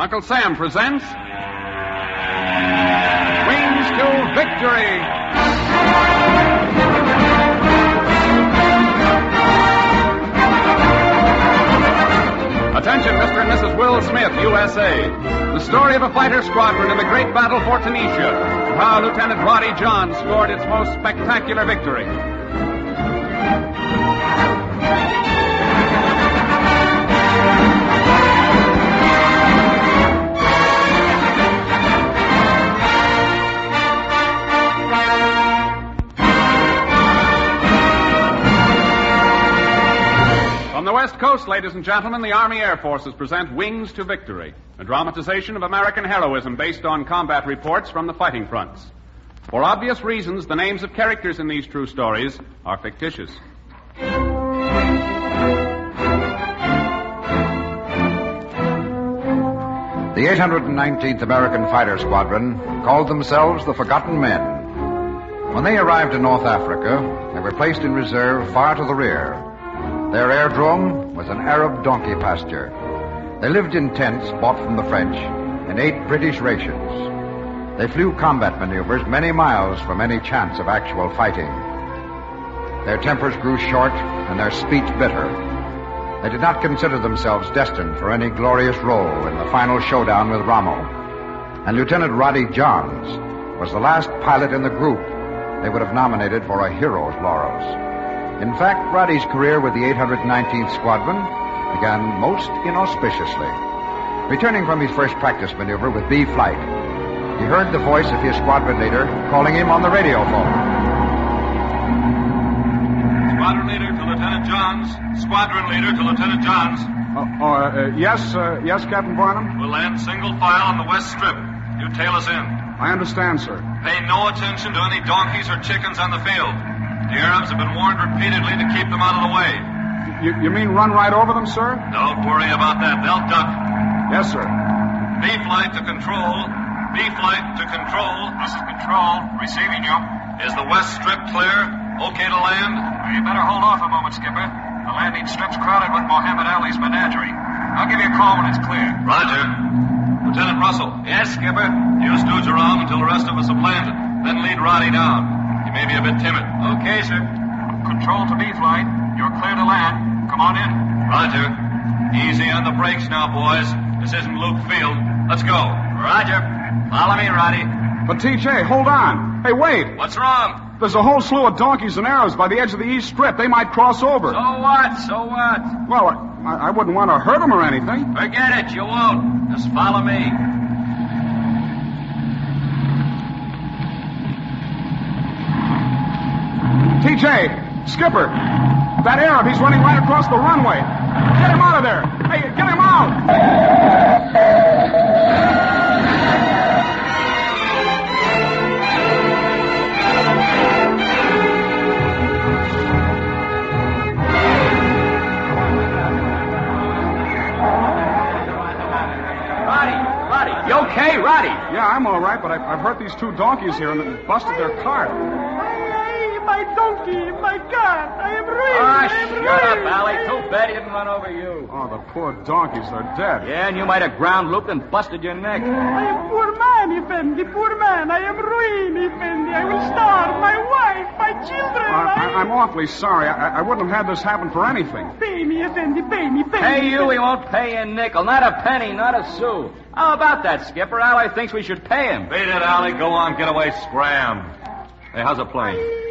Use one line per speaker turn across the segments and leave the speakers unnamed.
Uncle Sam presents Wings to Victory! Attention, Mr. and Mrs. Will Smith, USA. The story of a fighter squadron in the great battle for Tunisia, and how Lieutenant Rodney Johns scored its most spectacular victory. From the West Coast, ladies and gentlemen, the Army Air Forces present Wings to Victory, a dramatization of American heroism based on combat reports from the fighting fronts. For obvious reasons, the names of characters in these true stories are fictitious.
The 819th American Fighter Squadron called themselves the Forgotten Men. When they arrived in North Africa, they were placed in reserve far to the rear. Their airdrome was an Arab donkey pasture. They lived in tents bought from the French and ate British rations. They flew combat maneuvers many miles from any chance of actual fighting. Their tempers grew short and their speech bitter. They did not consider themselves destined for any glorious role in the final showdown with Rommel. And Lieutenant Rodney Johns was the last pilot in the group they would have nominated for a hero's laurels. In fact, Rodney's career with the 819th Squadron began most inauspiciously. Returning from his first practice maneuver with B Flight, he heard the voice of his squadron leader calling him on the radio phone.
Squadron leader to Lieutenant Johns. Squadron leader to Lieutenant Johns.
Yes, Captain Barnum?
We'll land single file on the west strip. You tail us in.
I understand, sir.
Pay no attention to any donkeys or chickens on the field. The Arabs have been warned repeatedly to keep them out of the way.
You mean run right over them, sir?
Don't worry about that. They'll duck.
Yes, sir.
B Flight to control. B Flight to control. This is control. Receiving you. Is the west strip clear? Okay to land? Well, you better hold off a moment, Skipper. The landing strip's crowded with Mohammed Ali's menagerie. I'll give you a call when it's clear. Roger. Lieutenant Russell. Yes, Skipper. You stooge around until the rest of us have landed. Then lead Rodney down. He may be a bit timid. Okay, sir. Control to B Flight. You're clear to land. Come on in. Roger. Easy on the brakes now, boys. This isn't Luke Field. Let's go. Roger. Follow me, Rodney.
But, TJ, hold on. Hey, wait.
What's wrong?
There's a whole slew of donkeys and Arabs by the edge of the east strip. They might cross over.
So what? So what?
Well, I wouldn't want to hurt them or anything.
Forget it. You won't. Just follow me.
TJ, Skipper, that Arab, he's running right across the runway. Get him out of there. Hey, get him out.
Rodney, you okay, Rodney?
Yeah, I'm all right, but I've hurt these two donkeys here and it busted their cart.
My donkey, my cart. I am ruined.
Ah,
I am
shut
ruined.
up, Allie. Too bad he didn't run over you.
Oh, the poor donkeys, they're dead.
Yeah, and you might have ground looped and busted your neck.
I am poor man, Effendi, poor man. I am ruined, Effendi. I will starve. My wife, my children.
I'm awfully sorry. I wouldn't have had this happen for anything.
Pay me, Effendi, pay me, pay me.
Pay you, he won't pay you a nickel. Not a penny, not a sou. How about that, Skipper? Allie thinks we should pay him.
Beat it, Allie. Go on, get away, scram. Hey, how's the plane?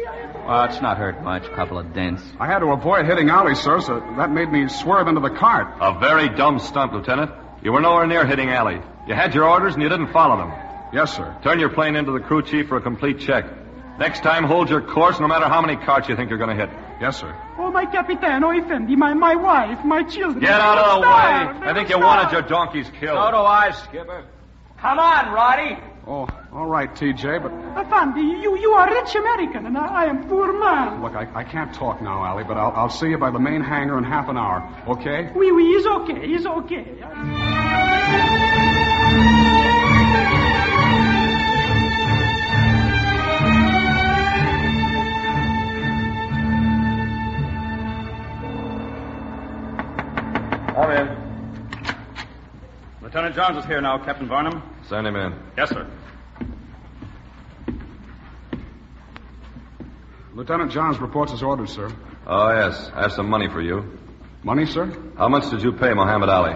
Oh, it's not hurt much. Couple of dents.
I had to avoid hitting Allie, sir, so that made me swerve into the cart.
A very dumb stunt, Lieutenant. You were nowhere near hitting Allie. You had your orders and you didn't follow them.
Yes, sir.
Turn your plane into the crew chief for a complete check. Next time, hold your course no matter how many carts you think you're going to hit.
Yes, sir.
Oh, my Capitan, oh, Effendi, my wife, my children.
Get out of the
Starve.
way. I think you wanted your donkeys killed.
So do I, Skipper. Come on, Roddy.
Oh, all right, TJ, but
Effendi, you are rich American, and I am poor man.
look, I can't talk now, Allie, but I'll see you by the main hangar in half an hour, okay?
Oui, it's okay, it's okay.
Come in.
Lieutenant Johns is here now, Captain Varnum.
Send him in.
Yes, sir.
Lieutenant Johns reports his orders, sir.
Oh, yes. I have some money for you.
Money, sir?
How much did you pay Mohammed Ali?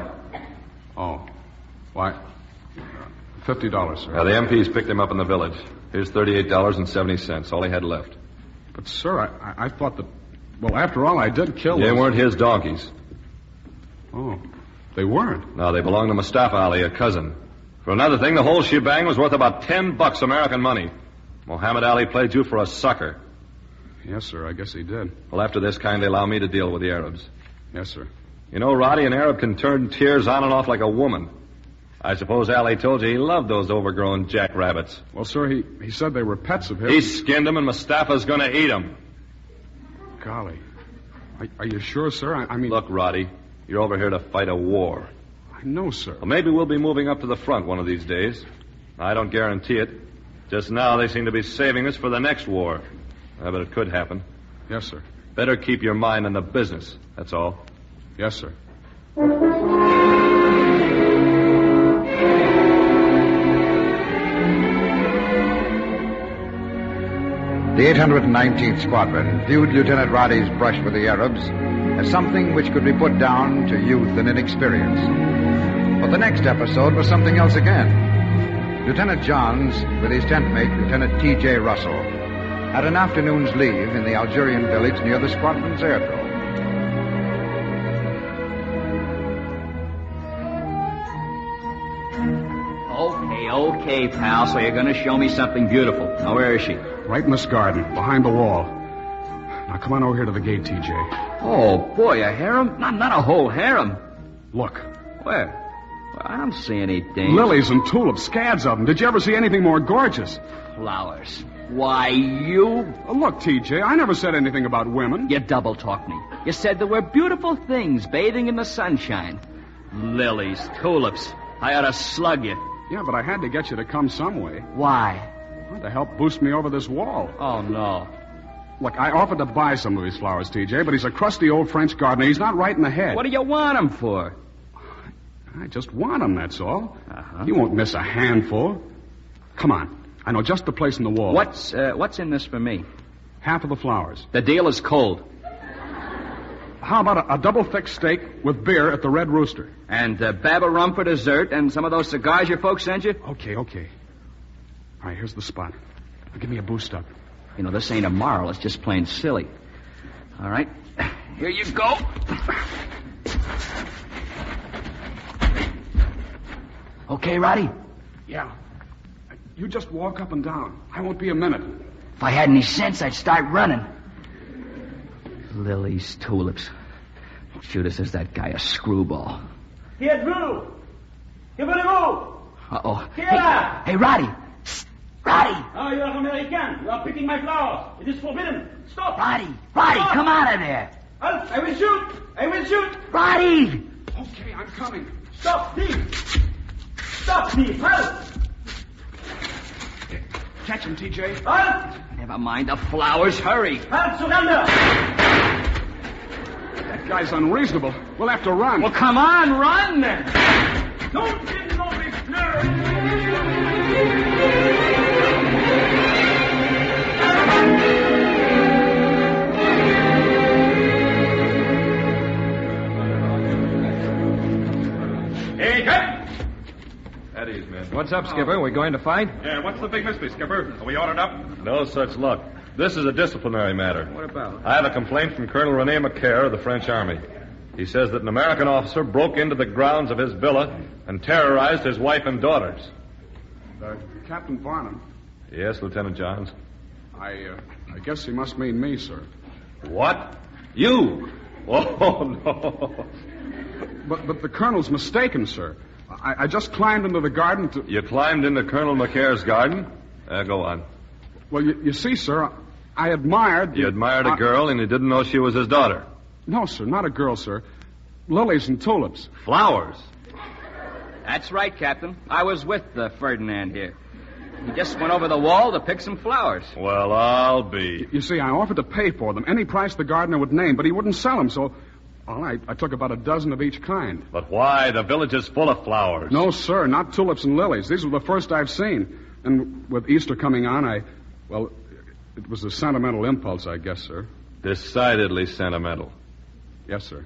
Oh. Why, $50, sir.
The MPs picked him up in the village. Here's $38.70, all he had left.
But, sir, I thought that... Well, after all, I did kill
They
those...
weren't his donkeys.
Oh, they weren't.
No, they belonged to Mustafa Ali, a cousin. For another thing, the whole shebang was worth about $10 American money. Mohammed Ali played you for a sucker.
Yes, sir, I guess he did.
Well, after this, kindly allow me to deal with the Arabs.
Yes, sir.
You know, Roddy, an Arab can turn tears on and off like a woman. I suppose Ali told you he loved those overgrown jackrabbits.
Well, sir, he said they were pets of his.
He skinned them, and Mustafa's going to eat them.
Golly. Are you sure, sir? I mean...
Look, Roddy, you're over here to fight a war.
I know, sir.
Well, maybe we'll be moving up to the front one of these days. I don't guarantee it. Just now, they seem to be saving us for the next war. But it could happen.
Yes, sir.
Better keep your mind on the business, that's all.
Yes, sir.
The 819th Squadron viewed Lieutenant Roddy's brush with the Arabs as something which could be put down to youth and inexperience. But the next episode was something else again. Lieutenant Johns, with his tent mate, Lieutenant T.J. Russell, had an afternoon's leave in the Algerian village near the squadron's airdrome.
Okay, pal, so you're going to show me something beautiful. Now, where is she?
Right in this garden, behind the wall. Now, come on over here to the gate, T.J.
Oh, boy, a harem? Not a whole harem.
Look.
Where? Well, I don't see any dames.
Lilies and tulips, scads of them. Did you ever see anything more gorgeous?
Flowers. Why, you...
Look, T.J., I never said anything about women.
You double-talked me. You said there were beautiful things bathing in the sunshine. Lilies, tulips. I ought to slug you.
Yeah, but I had to get you to come some way.
Why?
Well, to help boost me over this wall.
Oh, no.
Look, I offered to buy some of these flowers, T.J., but he's a crusty old French gardener. He's not right in the head.
What do you want him for?
I just want him, that's all.
Uh-huh.
He won't miss a handful. Come on. I know just the place in the wall.
What's in this for me?
Half of the flowers.
The deal is cold.
How about a double-thick steak with beer at the Red Rooster?
And baba rum for dessert and some of those cigars your folks sent you?
Okay. All right, here's the spot. Now, give me a boost up.
You know, this ain't a moral. It's just plain silly. All right. Here you go. Okay, Roddy?
Yeah. You just walk up and down. I won't be a minute.
If I had any sense, I'd start running. Lilies, tulips. Judas is that guy a screwball.
Here, Drew. Here, voulez-vous?
Uh-oh.
Here.
Hey, Roddy. Psst. Roddy.
Oh, you are American. You are picking my flowers. It is forbidden. Stop.
Roddy,
Stop.
come out of there.
Halt. I will shoot.
Roddy.
Okay, I'm coming.
Stop, thief. Stop, thief. Halt.
Catch him, T.J.
Halt.
Never mind the flowers. Hurry.
Halt, surrender.
That guy's unreasonable. We'll have to run.
Well, come on, run then.
Don't give no fleur.
Hey, Cap.
Eddie's men.
What's up, Skipper? We going to fight?
Yeah, what's the big mystery, Skipper? Are we ordered up?
No such luck. This is a disciplinary matter.
What about?
I have a complaint from Colonel Rene Macaire of the French Army. He says that an American officer broke into the grounds of his villa and terrorized his wife and daughters.
Captain Varnum.
Yes, Lieutenant Johns.
I guess he must mean me, sir.
What? You? Oh, no.
But the colonel's mistaken, sir. I just climbed into the garden to...
You climbed into Colonel Macaire's garden? Go on.
Well, you see, sir, I admired...
You admired a girl and you didn't know she was his daughter?
No, sir, not a girl, sir. Lilies and tulips.
Flowers?
That's right, Captain. I was with Ferdinand here. He just went over the wall to pick some flowers.
Well, I'll be.
You see, I offered to pay for them, any price the gardener would name, but he wouldn't sell them, so Well, I took about a dozen of each kind.
But why? The village is full of flowers.
No, sir, not tulips and lilies. These were the first I've seen. And with Easter coming on, it was a sentimental impulse, I guess, sir.
Decidedly sentimental.
Yes, sir.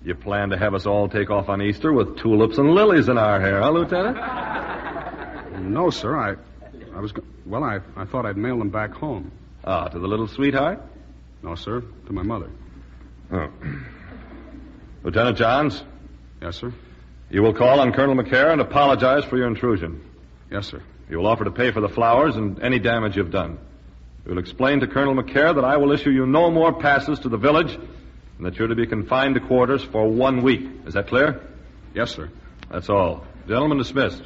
You plan to have us all take off on Easter with tulips and lilies in our hair, huh, Lieutenant?
No, sir. I thought I'd mail them back home.
Ah, to the little sweetheart?
No, sir, to my mother.
Oh. Lieutenant Johns?
Yes, sir.
You will call on Colonel McCare and apologize for your intrusion.
Yes, sir.
You will offer to pay for the flowers and any damage you've done. You will explain to Colonel McCare that I will issue you no more passes to the village and that you're to be confined to quarters for 1 week. Is that clear?
Yes, sir.
That's all. Gentlemen, dismissed.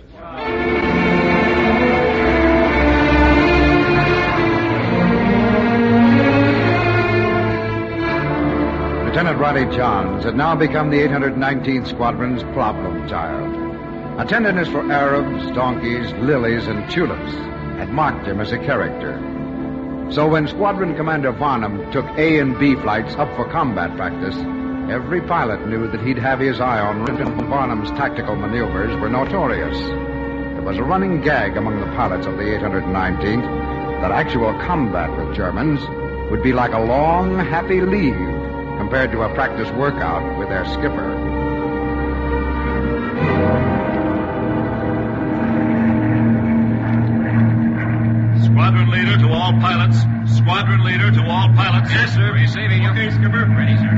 Lieutenant Rodney Johns had now become the 819th Squadron's problem child. A tenderness for Arabs, donkeys, lilies, and tulips had marked him as a character. So when Squadron Commander Varnum took A and B flights up for combat practice, every pilot knew that he'd have his eye on Lieutenant Varnum's tactical maneuvers were notorious. It was a running gag among the pilots of the 819th that actual combat with Germans would be like a long, happy leave compared to a practice workout with their skipper.
Squadron leader to all pilots. Squadron leader to all pilots.
Yes, sir. Receiving you.
Okay, skipper. Ready, sir.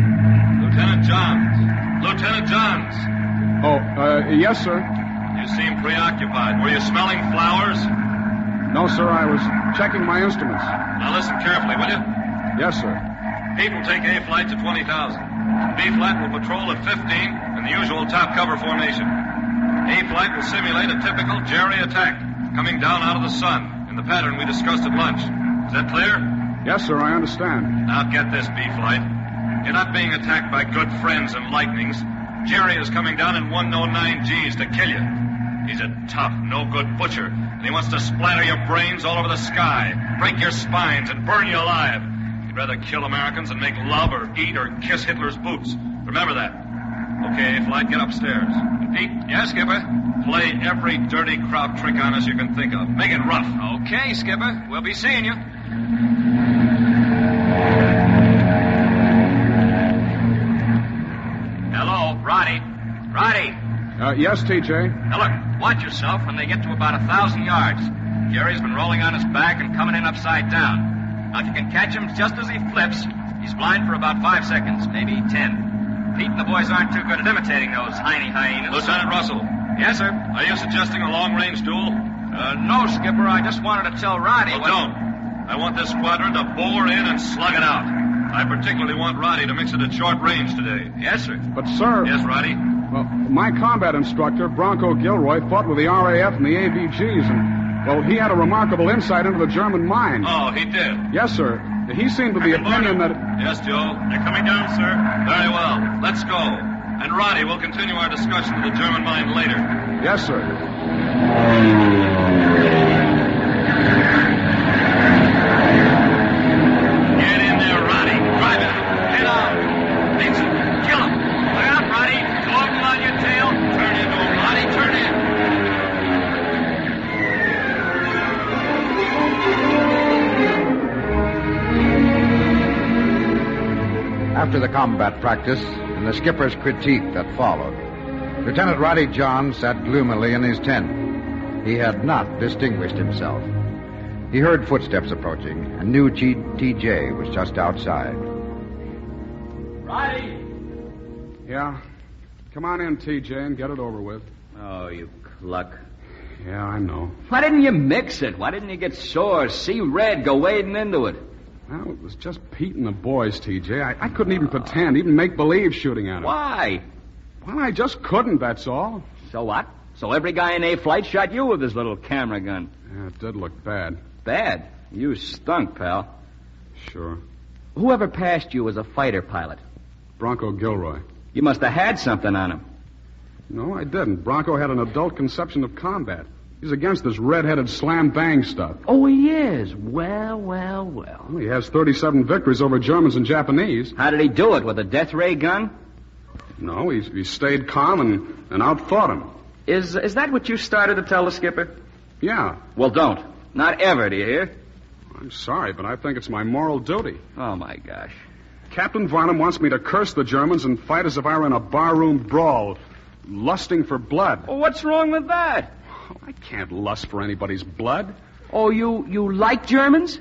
Lieutenant Johns. Lieutenant Johns.
Oh, yes, sir.
You seem preoccupied. Were you smelling flowers?
No, sir, I was checking my instruments.
Now listen carefully, will you?
Yes, sir.
Pete will take A flight to 20,000. B flight will patrol at 15 in the usual top cover formation. A flight will simulate a typical Jerry attack, coming down out of the sun in the pattern we discussed at lunch. Is that clear?
Yes, sir, I understand.
Now get this, B flight. You're not being attacked by good friends and lightnings. Jerry is coming down in 109 Gs to kill you. He's a tough, no-good butcher, and he wants to splatter your brains all over the sky, break your spines, and burn you alive. He'd rather kill Americans than make love or eat or kiss Hitler's boots. Remember that. Okay, flight, get upstairs. And Pete? Yes, Skipper? Play every dirty crowd trick on us you can think of. Make it rough.
Okay, Skipper. We'll be seeing you. Hello, Roddy. Roddy.
Yes, TJ.
Now, look, watch yourself when they get to about 1,000 yards. Jerry's been rolling on his back and coming in upside down. Now, if you can catch him just as he flips, he's blind for about 5 seconds, maybe 10. Pete and the boys aren't too good at imitating those hyenas.
Lieutenant Russell.
Yes, sir.
Are you suggesting a long-range duel?
No, Skipper. I just wanted to tell Roddy
Well, don't. I want this squadron to bore in and slug it out. I particularly want Roddy to mix it at short range today.
Yes, sir.
But, sir...
Yes, Roddy?
Well, my combat instructor, Bronco Gilroy, fought with the RAF and the ABGs, and, well, he had a remarkable insight into the German mind.
Oh, he did?
Yes, sir. He seemed of the opinion that...
Yes, Joe? They're coming down, sir. Very well. Let's go. And, Roddy, we'll continue our discussion of the German mind later.
Yes, sir.
Get in there, Roddy. Drive it. Get out. Nixon, kill him. Look out, Roddy. Dog on your tail. Turn into him, Roddy. Turn in.
After the combat practice and the skipper's critique that followed, Lieutenant Rodney Johns sat gloomily in his tent. He had not distinguished himself. He heard footsteps approaching and knew TJ was just outside.
Roddy!
Yeah? Come on in, TJ, and get it over with.
Oh, you cluck.
Yeah, I know.
Why didn't you mix it? Why didn't you get sore, see red, go wading into it?
Well, it was just Pete and the boys, TJ. I couldn't even pretend, even make believe shooting at him.
Why?
Well, I just couldn't, that's all.
So what? So every guy in A flight shot you with his little camera gun.
Yeah, it did look bad.
Bad? You stunk, pal.
Sure.
Whoever passed you was a fighter pilot.
Bronco Gilroy.
You must have had something on him.
No, I didn't. Bronco had an adult conception of combat. He's against this red-headed slam-bang stuff.
Oh, he is? Well.
Well, he has 37 victories over Germans and Japanese.
How did he do it? With a death ray gun?
No, he stayed calm and outthought him.
Is that what you started to tell the skipper?
Yeah.
Well, don't. Not ever, do you hear?
I'm sorry, but I think it's my moral duty.
Oh, my gosh.
Captain Varnum wants me to curse the Germans and fight as if I were in a barroom brawl, lusting for blood.
Well, what's wrong with that?
Oh, I can't lust for anybody's blood.
Oh, you like Germans?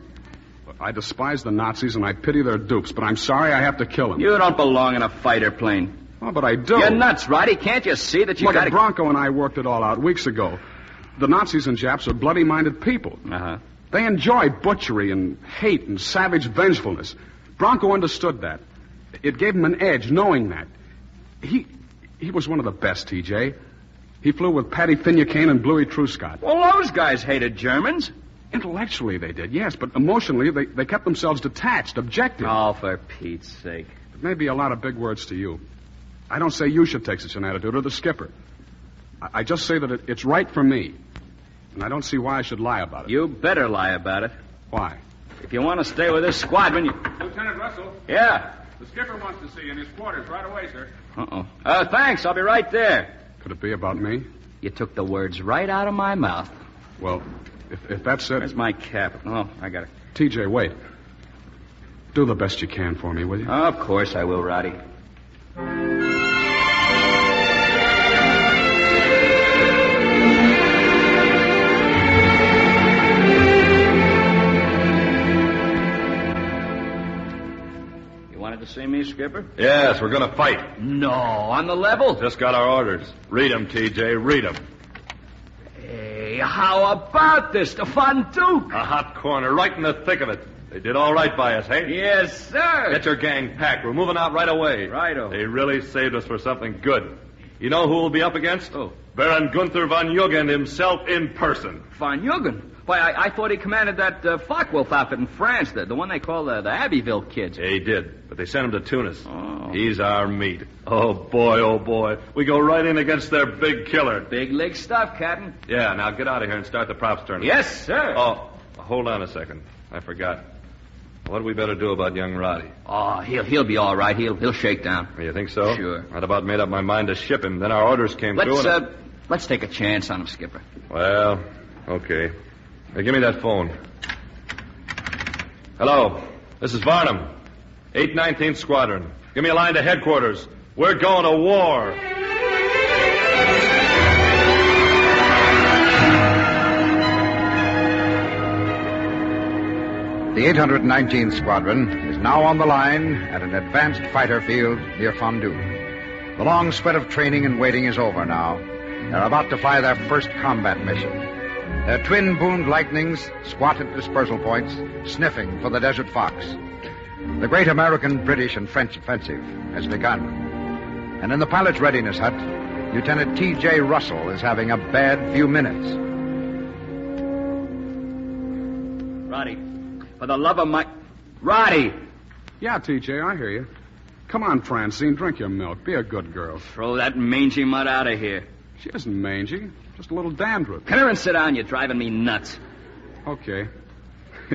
I despise the Nazis and I pity their dupes, but I'm sorry I have to kill them.
You don't belong in a fighter plane.
Oh, but I do.
You're nuts, Roddy. Can't you see that you
Look,
got
Bronco and I worked it all out weeks ago. The Nazis and Japs are bloody-minded people.
Uh-huh.
They enjoy butchery and hate and savage vengefulness. Bronco understood that. It gave him an edge, knowing that. He was one of the best, TJ. He flew with Paddy Finucane and Bluey Truscott.
Well, those guys hated Germans.
Intellectually, they did, yes, but emotionally, they kept themselves detached, objective.
Oh, for Pete's sake.
It may be a lot of big words to you. I don't say you should take such an attitude, or the skipper. I just say that it's right for me. And I don't see why I should lie about it.
You better lie about it.
Why?
If you want to stay with this squadron, you...
Lieutenant Russell,
Yeah.
the skipper wants to see you in his quarters right away, sir.
Uh-oh. Thanks. I'll be right there.
Could it be about me?
You took the words right out of my mouth.
Well, if that's it...
Where's my cap? Oh, I got it.
TJ, wait. Do the best you can for me, will you?
Of course I will, Roddy. You wanted to see me, Skipper?
Yes, we're going to fight.
No, on the level.
Just got our orders. Read them, TJ. Read them.
Hey, how about this? The Fonduke?
A hot corner, right in the thick of it. They did all right by us, hey?
Yes, sir.
Get your gang packed. We're moving out right away.
Righto.
They really saved us for something good. You know who we'll be up against?
Who?
Baron Gunther von Jugend himself in person.
Von Jugend? Why, I thought he commanded that Focke-Wulf outfit in France, the one they call the Abbeville kids.
Yeah, he did, but they sent him to Tunis.
Oh.
He's our meat. Oh, boy. We go right in against their big killer.
Big league stuff, Captain.
Yeah, now get out of here and start the props tournament.
Yes, sir.
Oh, hold on a second. I forgot. What do we better do about young Roddy?
Oh, he'll be all right. He'll shake down.
You think so?
Sure.
I'd about made up my mind to ship him. Then our orders came through.
Let's take a chance on him, Skipper.
Well, okay. Hey, give me that phone. Hello. This is Varnum. 819th Squadron. Give me a line to headquarters. We're going to war.
The 819th Squadron is now on the line at an advanced fighter field near Fondu. The long sweat of training and waiting is over now. They're about to fly their first combat mission. Their twin-boomed lightnings squat at dispersal points, sniffing for the desert fox. The great American, British, and French offensive has begun. And in the pilot's readiness hut, Lieutenant T.J. Russell is having a bad few minutes.
Roddy, for the love of my... Roddy!
Yeah, TJ, I hear you. Come on, Francine, drink your milk. Be a good girl.
Throw that mangy mutt out of here.
She isn't mangy, just a little dandruff.
Come here and sit down. You're driving me nuts.
Okay.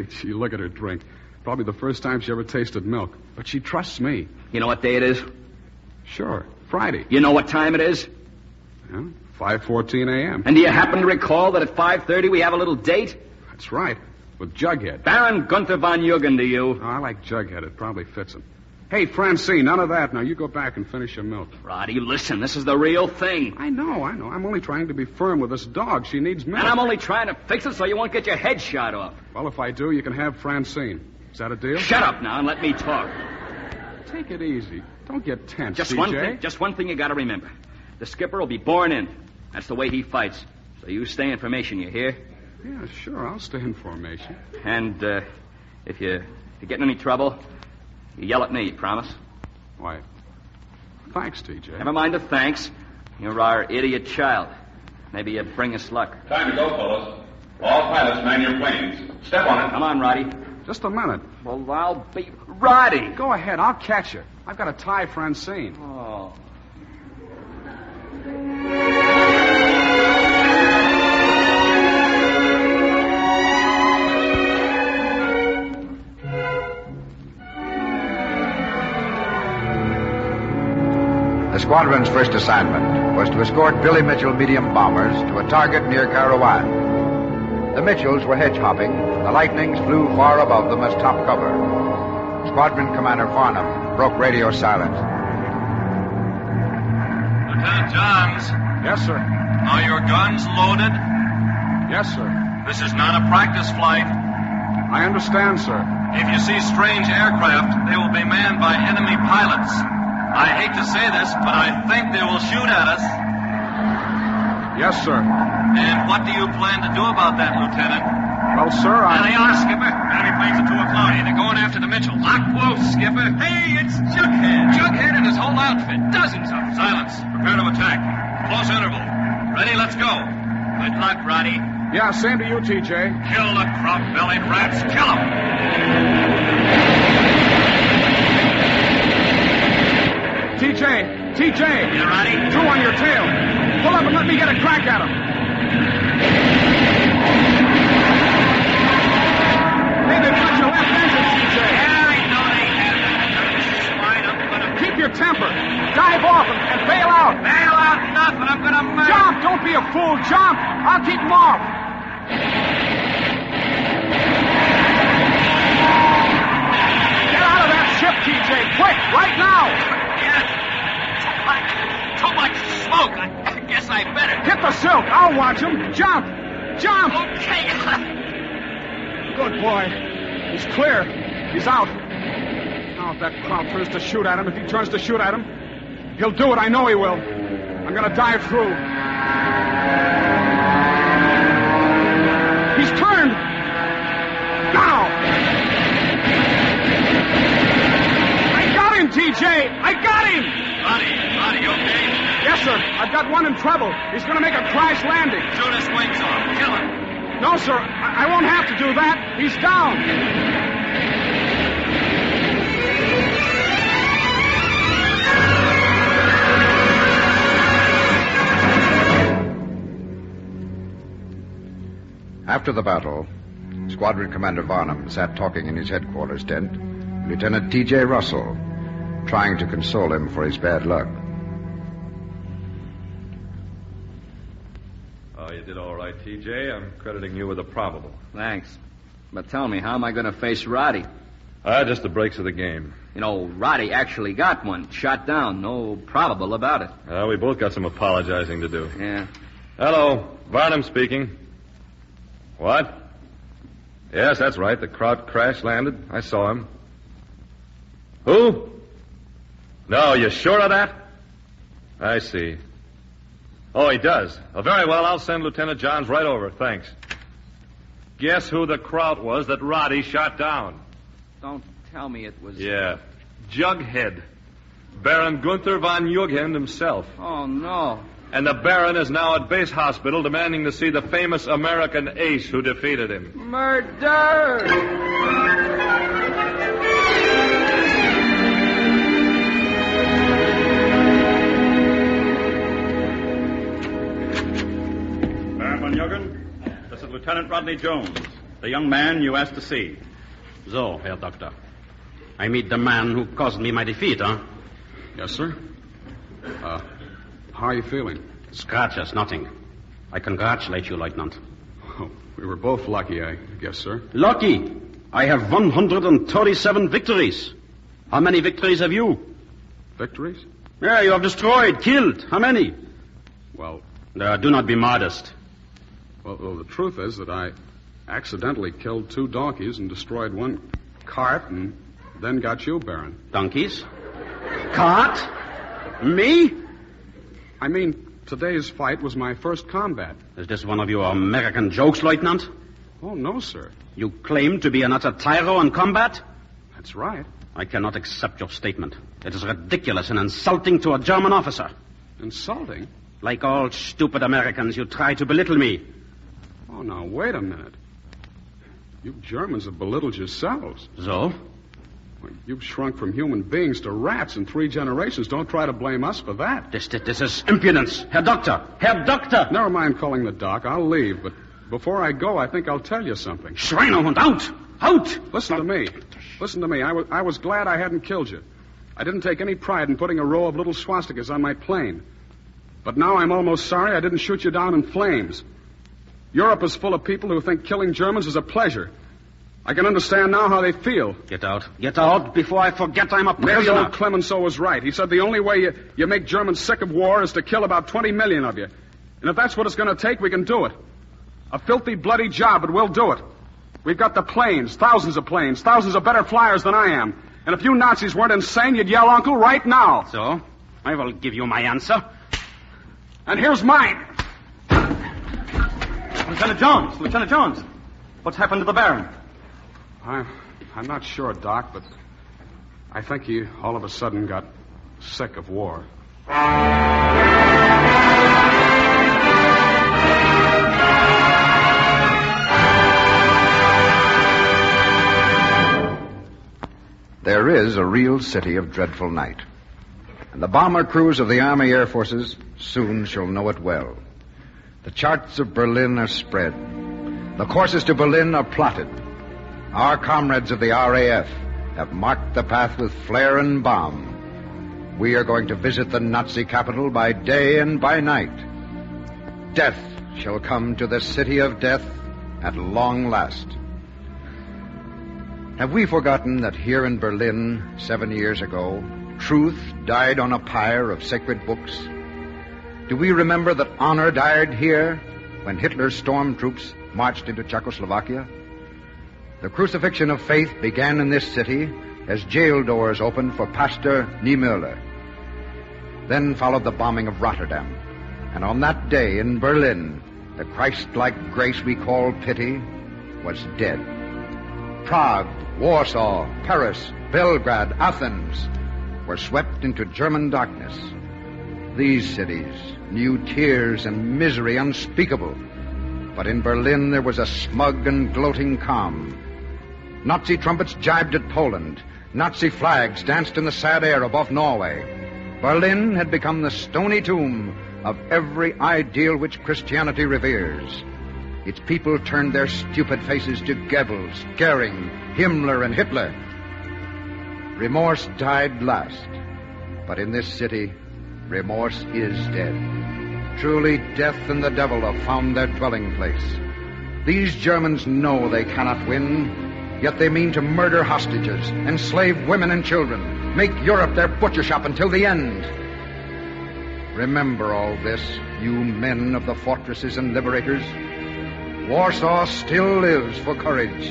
Gee, look at her drink. Probably the first time she ever tasted milk. But she trusts me.
You know what day it is?
Sure, Friday.
You know what time it is?
Yeah, 5:14 a.m.
And do you happen to recall that at 5:30 we have a little date?
That's right, with Jughead.
Baron Gunther von Jugend to you.
Oh, I like Jughead. It probably fits him. Hey, Francine, none of that. Now, you go back and finish your milk.
Roddy, listen, this is the real thing.
I know. I'm only trying to be firm with this dog. She needs milk.
And I'm only trying to fix it so you won't get your head shot off.
Well, if I do, you can have Francine. Is that a deal?
Shut up now and let me talk.
Take it easy. Don't get tense,
Just
CJ.
one thing you gotta remember. The skipper will be born in. That's the way he fights. So you stay in formation, you hear?
Yeah, sure. I'll stay in formation.
And, if you get in any trouble, you yell at me, promise?
Why, thanks, TJ.
Never mind the thanks. You're our idiot child. Maybe you bring us luck.
Time to go, fellows. All pilots, man your planes. Step on it.
Come on, Roddy.
Just a minute.
Well, I'll be... Roddy!
Go ahead. I'll catch her. I've got to tie Francine.
Oh.
The squadron's first assignment was to escort Billy Mitchell medium bombers to a target near Kairouan. The Mitchells were hedge hopping, and the Lightnings flew far above them as top cover. Squadron Commander Farnham broke radio silence.
Lieutenant Johns,
Yes, sir.
are your guns loaded?
Yes, sir.
This is not a practice flight.
I understand, sir.
If you see strange aircraft, they will be manned by enemy pilots. I hate to say this, but I think they will shoot at us.
Yes, sir.
And what do you plan to do about that, Lieutenant?
Well, sir,
There they
I...
are, Skipper. Enemy planes at 2 o'clock. Hey, they're going after the Mitchells. Lock close, Skipper. Hey, it's Jughead. Jughead and his whole outfit. Dozens of them.
Silence. Prepare to attack. Close interval. Ready, let's go.
Good luck, Roddy.
Yeah, same to you, TJ.
Kill the crop-bellied rats. Kill them.
TJ!
You ready?
Two on your tail. Pull up and let me get a crack at him. Hey, they've got your left engine, TJ.
Yeah, I know they have. Swine, I'm gonna...
Keep your temper. Dive off and bail out.
Bail out nothing. I'm gonna murder...
Jump! Don't be a fool. Jump! I'll keep them off. Get out of that ship, TJ. Quick, right now.
Too much smoke. I guess I better.
Hit the silk. I'll watch him. Jump! Jump!
Okay.
Good boy. He's clear. He's out. Now, if that crowd turns to shoot at him, if he turns to shoot at him, he'll do it. I know he will. I'm going to dive through. He's turned. Now. I got him, TJ. I got him.
Roddy, you okay?
Yes, sir. I've got one in trouble. He's going to make a crash landing.
Shoot his wings off. Kill him.
No, sir. I won't have to do that. He's down.
After the battle, Squadron Commander Varnum sat talking in his headquarters tent, Lieutenant T.J. Russell, trying to console him for his bad luck.
Oh, you did all right, T.J. I'm crediting you with the probable.
Thanks. But tell me, how am I going to face Roddy?
Just the breaks of the game.
You know, Roddy actually got one. Shot down. No probable about it.
We both got some apologizing to do.
Yeah.
Hello, Varnum speaking. What? Yes, that's right. The crowd crash landed. I saw him. Who? No, you sure of that? I see. Oh, he does. Oh, very well. I'll send Lieutenant Johns right over. Thanks. Guess who the kraut was that Roddy shot down?
Don't tell me it was...
Yeah. Jughead. Baron Gunther von Jugend himself.
Oh, no.
And the Baron is now at base hospital demanding to see the famous American ace who defeated him.
Murder!
Baron von Jugend, this is Lieutenant Rodney Jones, the young man you asked to see.
So, Herr Doctor. I meet the man who caused me my defeat, huh?
Yes, sir. How are you feeling?
Scratches, nothing. I congratulate you, Lieutenant.
Oh, we were both lucky, I guess, sir.
Lucky! I have 137 victories. How many victories have you?
Victories?
Yeah, you have destroyed, killed. How many?
Well,
Do not be modest.
well, the truth is that I accidentally killed 2 donkeys and destroyed 1 cart and then got you, Baron.
Donkeys? Cart? Me?
I mean, today's fight was my first combat.
Is this one of your American jokes, Lieutenant?
Oh, no, sir.
You claim to be an utter tyro in combat?
That's right.
I cannot accept your statement. It is ridiculous and insulting to a German officer.
Insulting?
Like all stupid Americans, you try to belittle me.
Oh, now, wait a minute. You Germans have belittled yourselves.
So?
Well, you've shrunk from human beings to rats in 3 generations. Don't try to blame us for that.
This is impudence. Herr Doctor! Herr Doctor!
Never mind calling the doc. I'll leave, but before I go, I think I'll tell you something.
Schweinehund, out! Out!
Listen to me. Listen to me. I was glad I hadn't killed you. I didn't take any pride in putting a row of little swastikas on my plane. But now I'm almost sorry I didn't shoot you down in flames. Europe is full of people who think killing Germans is a pleasure. I can understand now how they feel.
Get out. Get out before I forget I'm a prisoner.
Maybe old Clemenceau was right. He said the only way you make Germans sick of war is to kill about 20 million of you. And if that's what it's going to take, we can do it. A filthy, bloody job, but we'll do it. We've got the planes, thousands of better flyers than I am. And if you Nazis weren't insane, you'd yell uncle right now.
So, I will give you my answer.
And here's mine.
Lieutenant Jones. What's happened to the Baron?
I'm not sure, Doc, but I think he all of a sudden got sick of war.
There is a real city of dreadful night. And the bomber crews of the Army Air Forces soon shall know it well. The charts of Berlin are spread. The courses to Berlin are plotted. Our comrades of the RAF have marked the path with flare and bomb. We are going to visit the Nazi capital by day and by night. Death shall come to the city of death at long last. Have we forgotten that here in Berlin 7 years ago, truth died on a pyre of sacred books? Do we remember that honor died here when Hitler's stormtroops marched into Czechoslovakia? The crucifixion of faith began in this city as jail doors opened for Pastor Niemöller. Then followed the bombing of Rotterdam. And on that day in Berlin, the Christ-like grace we call pity was dead. Prague, Warsaw, Paris, Belgrade, Athens were swept into German darkness. These cities knew tears and misery unspeakable. But in Berlin there was a smug and gloating calm. Nazi trumpets jibed at Poland. Nazi flags danced in the sad air above Norway. Berlin had become the stony tomb of every ideal which Christianity reveres. Its people turned their stupid faces to Goebbels, Goering, Himmler, and Hitler. Remorse died last. But in this city, remorse is dead. Truly, death and the devil have found their dwelling place. These Germans know they cannot win, yet they mean to murder hostages, enslave women and children, make Europe their butcher shop until the end. Remember all this, you men of the fortresses and liberators. Warsaw still lives for courage,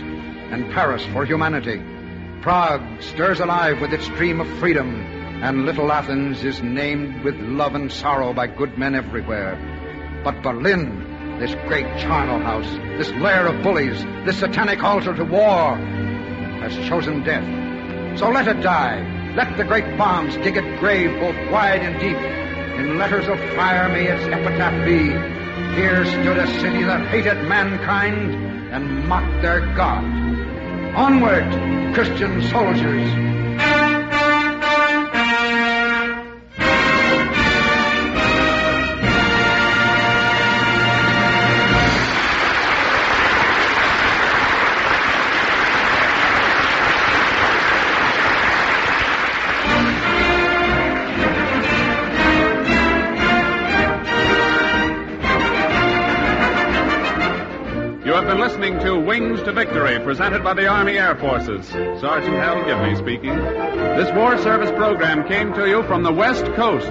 and Paris for humanity. Prague stirs alive with its dream of freedom, and little Athens is named with love and sorrow by good men everywhere. But Berlin, this great charnel house, this lair of bullies, this satanic altar to war, has chosen death. So let it die. Let the great bombs dig its grave both wide and deep. In letters of fire may its epitaph be, here stood a city that hated mankind and mocked their God. Onward, Christian soldiers!
Listening to Wings to Victory, presented by the Army Air Forces. Sergeant Hal Gibney speaking. This war service program came to you from the West Coast.